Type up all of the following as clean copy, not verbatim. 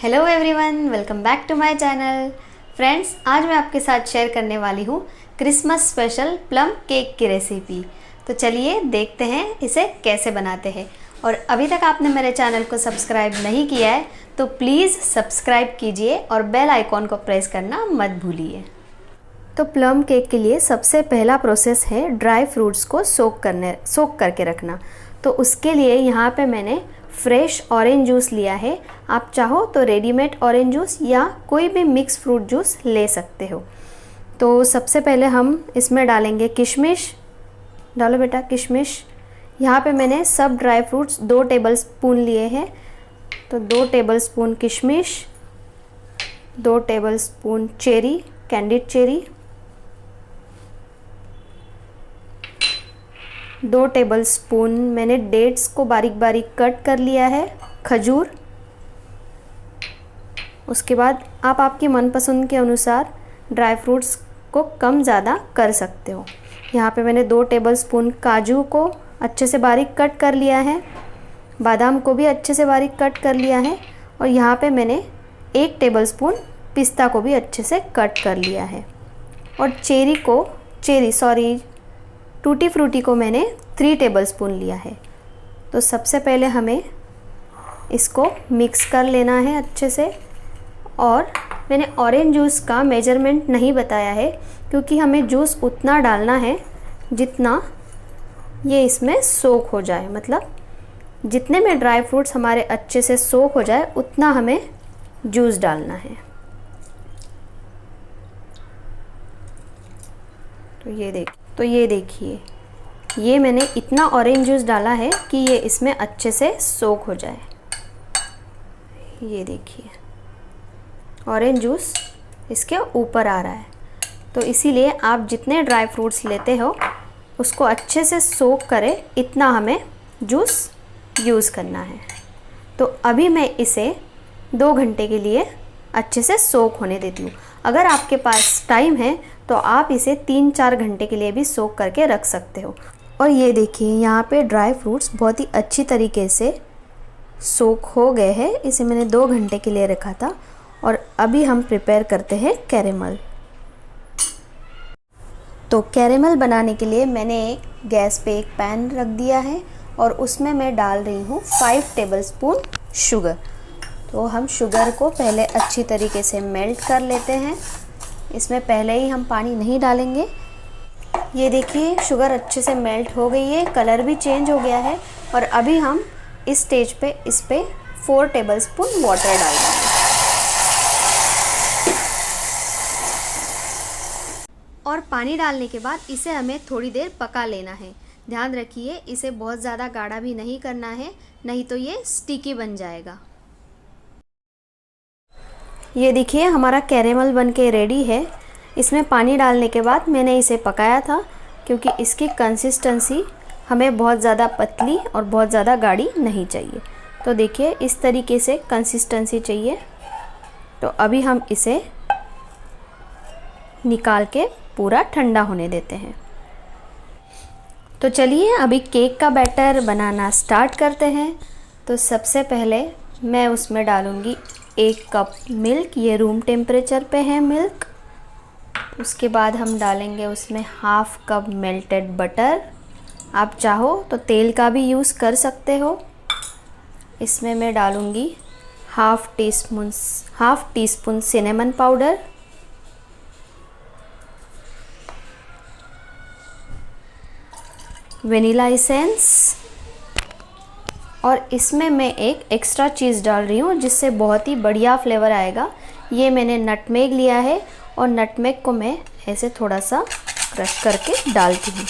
Hello everyone, welcome back to my channel. Friends, आज मैं आपके साथ शेयर करने वाली हूँ क्रिसमस स्पेशल प्लम केक की रेसिपी। तो चलिए देखते हैं इसे कैसे बनाते हैं। और अभी तक आपने मेरे चैनल को सब्सक्राइब नहीं किया है तो प्लीज़ सब्सक्राइब कीजिए और बेल आइकॉन को प्रेस करना मत भूलिए। तो प्लम केक के लिए सबसे पहला प्रोसेस है ड्राई फ्रूट्स को सोक करके रखना। तो उसके लिए यहाँ पे मैंने फ्रेश ऑरेंज जूस लिया है। आप चाहो तो रेडीमेड ऑरेंज जूस या कोई भी मिक्स फ्रूट जूस ले सकते हो। तो सबसे पहले हम इसमें डालेंगे किशमिश। डालो बेटा किशमिश। यहाँ पे मैंने सब ड्राई फ्रूट्स 2 टेबल स्पून लिए हैं। तो 2 टेबल स्पून किशमिश, 2 table spoon cherry, candid cherry, 2 table spoon मैंने डेट्स को बारीक बारीक कट कर लिया है, खजूर। उसके बाद आप आपकी मनपसंद के अनुसार ड्राई फ्रूट्स को कम ज़्यादा कर सकते हो। यहाँ पे मैंने 2 टेबल स्पून काजू को अच्छे से बारीक कट कर लिया है, बादाम को भी अच्छे से बारीक कट कर लिया है, और यहाँ पे मैंने 1 टेबल स्पून पिस्ता को भी अच्छे से कट कर लिया है। और टूटी फ्रूटी को मैंने 3 टेबल स्पून लिया है। तो सबसे पहले हमें इसको मिक्स कर लेना है अच्छे से। और मैंने ऑरेंज जूस का मेजरमेंट नहीं बताया है क्योंकि हमें जूस उतना डालना है जितना ये इसमें सोक हो जाए, मतलब जितने में ड्राई फ्रूट्स हमारे अच्छे से सोक हो जाए उतना हमें जूस डालना है। तो ये देखिए, ये मैंने इतना ऑरेंज जूस डाला है कि ये इसमें अच्छे से सोक हो जाए। ये देखिए ऑरेंज जूस इसके ऊपर आ रहा है। तो इसीलिए आप जितने ड्राई फ्रूट्स लेते हो उसको अच्छे से सोक करे, इतना हमें जूस यूज़ करना है। तो अभी मैं इसे 2 घंटे के लिए अच्छे से सोक होने देती हूँ। अगर आपके पास टाइम है तो आप इसे 3-4 घंटे के लिए भी सोक करके रख सकते हो। और ये देखिए यहाँ पे ड्राई फ्रूट्स बहुत ही अच्छी तरीके से सोक हो गए हैं। इसे मैंने 2 घंटे के लिए रखा था। और अभी हम प्रिपेयर करते हैं कैरेमल। तो कैरेमल बनाने के लिए मैंने गैस पे एक पैन रख दिया है और उसमें मैं डाल रही हूँ 5 टेबल स्पून शुगर। तो हम शुगर को पहले अच्छी तरीके से मेल्ट कर लेते हैं। इसमें पहले ही हम पानी नहीं डालेंगे। ये देखिए शुगर अच्छे से मेल्ट हो गई है, कलर भी चेंज हो गया है। और अभी हम इस स्टेज पे इस पे 4 टेबल स्पून वाटर डाल देंगे। और पानी डालने के बाद इसे हमें थोड़ी देर पका लेना है। ध्यान रखिए इसे बहुत ज़्यादा गाढ़ा भी नहीं करना है, नहीं तो ये स्टिकी बन जाएगा। ये देखिए हमारा कैरेमल बनके रेडी है। इसमें पानी डालने के बाद मैंने इसे पकाया था क्योंकि इसकी कंसिस्टेंसी हमें बहुत ज़्यादा पतली और बहुत ज़्यादा गाढ़ी नहीं चाहिए। तो देखिए इस तरीके से कंसिस्टेंसी चाहिए। तो अभी हम इसे निकाल के पूरा ठंडा होने देते हैं। तो चलिए अभी केक का बैटर बनाना स्टार्ट करते हैं। तो सबसे पहले मैं उसमें डालूँगी 1 कप मिल्क। ये रूम टेम्परेचर पे है मिल्क। उसके बाद हम डालेंगे उसमें 1/2 कप मेल्टेड बटर। आप चाहो तो तेल का भी यूज़ कर सकते हो। इसमें मैं डालूँगी 1/2 teaspoon cinnamon powder, vanilla essence, और इसमें मैं एक एक्स्ट्रा चीज़ डाल रही हूँ जिससे बहुत ही बढ़िया फ्लेवर आएगा। ये मैंने नटमेग लिया है और नटमेग को मैं ऐसे थोड़ा सा क्रश करके डालती हूँ।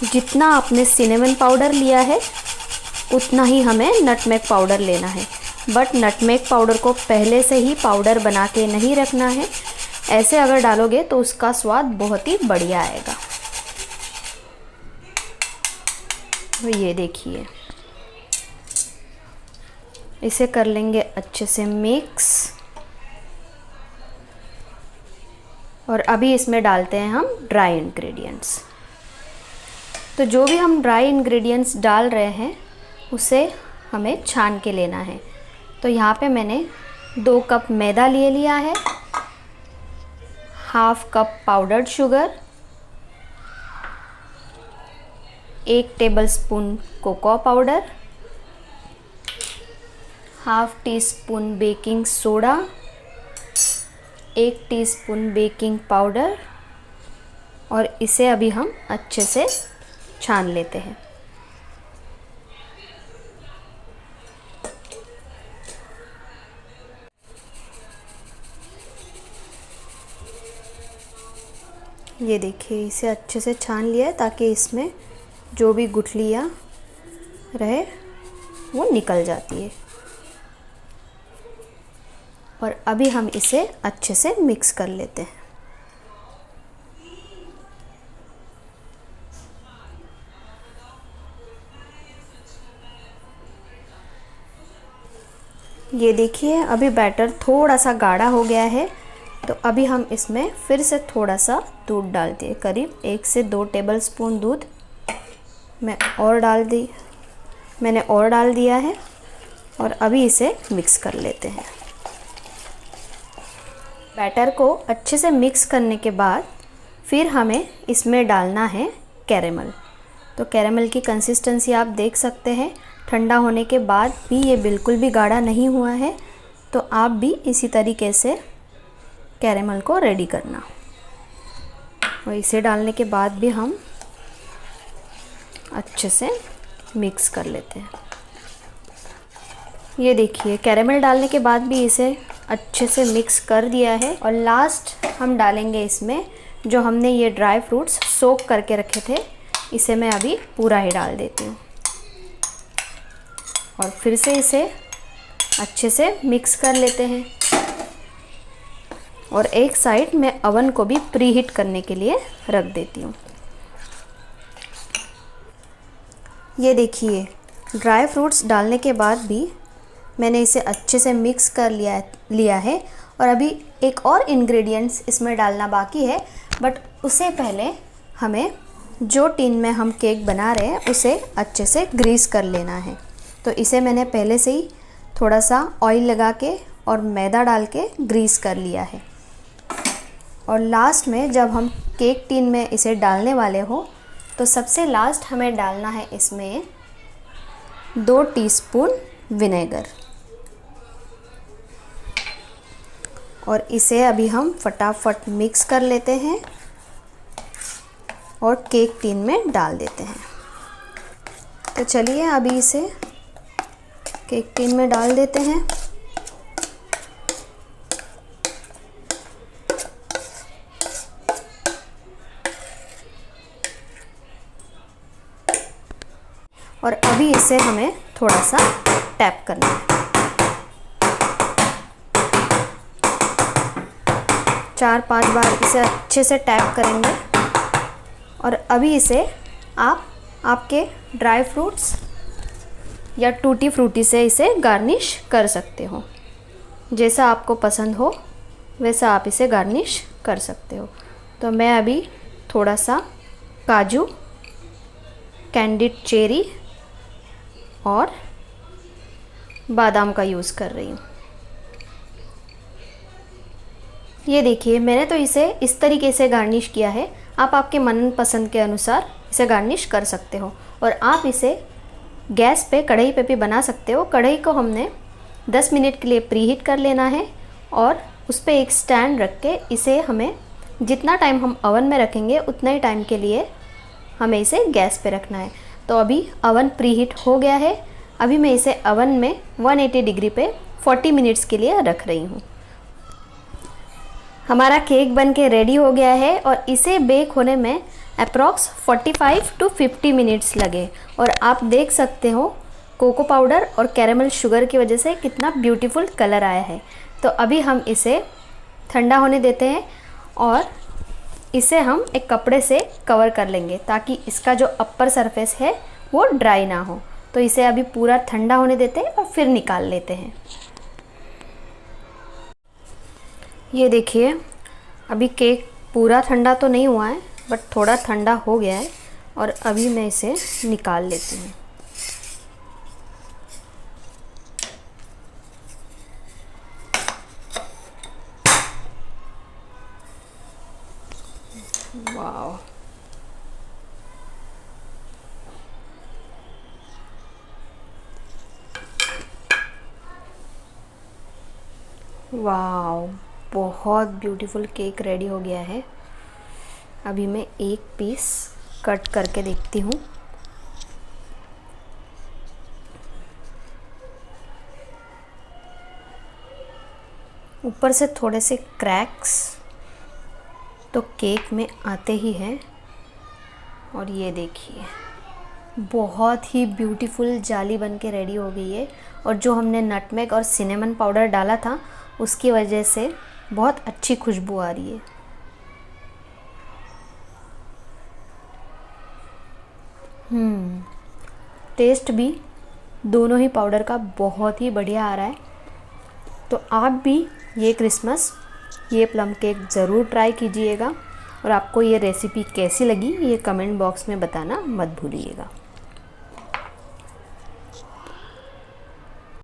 जितना आपने सिनेमन पाउडर लिया है उतना ही हमें नटमेग पाउडर लेना है। बट नटमेग पाउडर को पहले से ही पाउडर बना के नहीं रखना है। ऐसे अगर डालोगे तो उसका स्वाद बहुत ही बढ़िया आएगा। तो ये देखिए इसे कर लेंगे अच्छे से मिक्स। और अभी इसमें डालते हैं हम ड्राई इंग्रेडिएंट्स। तो जो भी हम ड्राई इंग्रेडिएंट्स डाल रहे हैं उसे हमें छान के लेना है। तो यहाँ पे मैंने 2 कप मैदा ले लिया है, half cup powdered sugar, 1 tablespoon cocoa powder, half teaspoon baking soda, 1 teaspoon baking powder, और इसे अभी हम अच्छे से छान लेते हैं। ये देखिए, इसे अच्छे से छान लिया है ताकि इसमें जो भी गुठलियाँ रहे वो निकल जाती है। और अभी हम इसे अच्छे से मिक्स कर लेते हैं। ये देखिए, अभी बैटर थोड़ा सा गाढ़ा हो गया है, तो अभी हम इसमें फिर से थोड़ा सा दूध डालते हैं। करीब 1 से 2 टेबलस्पून दूध मैंने और डाल दिया है, और अभी इसे मिक्स कर लेते हैं। बैटर को अच्छे से मिक्स करने के बाद फिर हमें इसमें डालना है कैरेमल। तो कैरेमल की कंसिस्टेंसी आप देख सकते हैं, ठंडा होने के बाद भी ये बिल्कुल भी गाढ़ा नहीं हुआ है। तो आप भी इसी तरीके से कैरेमल को रेडी करना। और इसे डालने के बाद भी हम अच्छे से मिक्स कर लेते हैं। ये देखिए, कैरेमल डालने के बाद भी इसे अच्छे से मिक्स कर दिया है। और लास्ट हम डालेंगे इसमें जो हमने ये ड्राई फ्रूट्स सोक करके रखे थे, इसे मैं अभी पूरा ही डाल देती हूँ। और फिर से इसे अच्छे से मिक्स कर लेते हैं। और एक साइड मैं अवन को भी प्री हीट करने के लिए रख देती हूँ। ये देखिए, ड्राई फ्रूट्स डालने के बाद भी मैंने इसे अच्छे से मिक्स कर लिया है। और अभी एक और इंग्रेडिएंट्स इसमें डालना बाकी है, बट उससे पहले हमें जो टिन में हम केक बना रहे हैं उसे अच्छे से ग्रीस कर लेना है। तो इसे मैंने पहले से ही थोड़ा सा ऑयल लगा के और मैदा डाल के ग्रीस कर लिया है। और लास्ट में जब हम केक टिन में इसे डालने वाले हो, तो सबसे लास्ट हमें डालना है इसमें 2 टीस्पून विनेगर। और इसे अभी हम फटाफट मिक्स कर लेते हैं और केक टिन में डाल देते हैं। तो चलिए अभी इसे केक टिन में डाल देते हैं। और अभी इसे हमें थोड़ा सा टैप करना है। 4-5 बार इसे अच्छे से टैप करेंगे। और अभी इसे आप आपके ड्राई फ्रूट्स या टूटी फ्रूटी से इसे गार्निश कर सकते हो। जैसा आपको पसंद हो वैसा आप इसे गार्निश कर सकते हो। तो मैं अभी थोड़ा सा काजू, कैंडिड चेरी और बादाम का यूज़ कर रही हूँ। ये देखिए, मैंने तो इसे इस तरीके से गार्निश किया है। आप आपके मनपसंद के अनुसार इसे गार्निश कर सकते हो। और आप इसे गैस पे, कढ़ाई पे भी बना सकते हो। कढ़ाई को हमने 10 मिनट के लिए प्रीहीट कर लेना है और उस पर एक स्टैंड रख के इसे हमें जितना टाइम हम ओवन में रखेंगे उतना ही टाइम के लिए हमें इसे गैस पे रखना है। तो अभी ओवन प्रीहीट हो गया है। अभी मैं इसे ओवन में 180 डिग्री पे 40 मिनट्स के लिए रख रही हूँ। हमारा केक बन के रेडी हो गया है और इसे बेक होने में अप्रॉक्स 45 टू 50 मिनट्स लगे। और आप देख सकते हो कोको पाउडर और कैरेमल शुगर की वजह से कितना ब्यूटीफुल कलर आया है। तो अभी हम इसे ठंडा होने देते हैं और इसे हम एक कपड़े से कवर कर लेंगे ताकि इसका जो अपर सरफेस है वो ड्राई ना हो। तो इसे अभी पूरा ठंडा होने देते हैं और फिर निकाल लेते हैं। ये देखिए, अभी केक पूरा ठंडा तो नहीं हुआ है बट थोड़ा ठंडा हो गया है। और अभी मैं इसे निकाल लेती हूँ। वाव, वाव, बहुत ब्यूटीफुल केक रेडी हो गया है। अभी मैं एक पीस कट करके देखती हूँ। ऊपर से थोड़े से क्रैक्स तो केक में आते ही हैं। और ये देखिए, बहुत ही ब्यूटीफुल जाली बन के रेडी हो गई है। और जो हमने नटमेग और सिनेमन पाउडर डाला था उसकी वजह से बहुत अच्छी खुशबू आ रही है। टेस्ट भी दोनों ही पाउडर का बहुत ही बढ़िया आ रहा है। तो आप भी ये क्रिसमस ये प्लम केक ज़रूर ट्राई कीजिएगा। और आपको ये रेसिपी कैसी लगी ये कमेंट बॉक्स में बताना मत भूलिएगा।